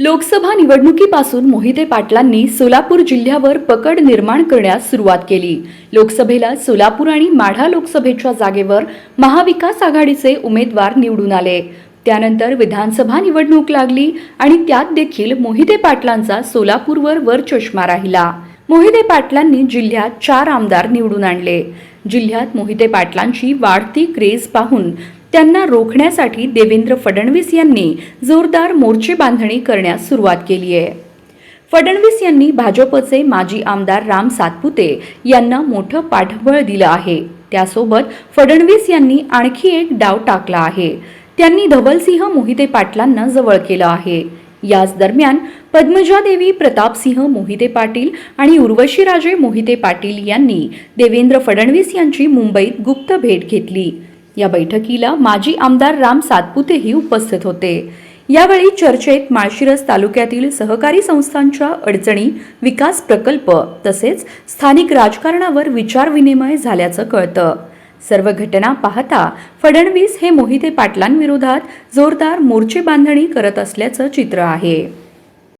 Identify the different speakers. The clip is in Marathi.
Speaker 1: लोकसभा निवडणुकीपासून मोहिते पाटलांनी सोलापूर जिल्ह्यावर पकड निर्माण करण्यास सुरुवात केली। लोकसभेला सोलापूर आणि माढा लोकसभेच्या जागेवर महाविकास आघाडीचे उमेदवार निवडून आले। त्यानंतर विधानसभा निवडणूक लागली आणि त्यात देखील मोहिते पाटलांचा सोलापूरवर वरचष्मा राहिला। मोहिते पाटलांनी जिल्ह्यात 4 आमदार निवडून आणले। जिल्ह्यात मोहिते पाटलांची वाढती क्रेज पाहून त्यांना रोखण्यासाठी देवेंद्र फडणवीस यांनी जोरदार मोर्चे बांधणी करण्यास सुरुवात केली आहे। फडणवीस यांनी भाजपचे माजी आमदार राम सातपुते यांना मोठं पाठबळ दिलं आहे। त्यासोबत फडणवीस यांनी आणखी एक डाव टाकला आहे। त्यांनी धवलसिंह मोहिते पाटलांना जवळ केलं आहे। याच दरम्यान पद्मजादेवी प्रतापसिंह मोहिते पाटील आणि उर्वशीराजे मोहिते पाटील यांनी देवेंद्र फडणवीस यांची मुंबईत गुप्त भेट घेतली। या बैठकीला माजी आमदार राम सातपुतेही उपस्थित होते। यावेळी चर्चेत माळशिरस तालुक्यातील सहकारी संस्थांच्या अडचणी, विकास प्रकल्प तसेच स्थानिक राजकारणावर विचारविनिमय झाल्याचं कळतं। सर्व घटना पाहता फडणवीस हे मोहिते पाटलांविरोधात जोरदार मोर्चे बांधणी करत असल्याचं चित्र आहे।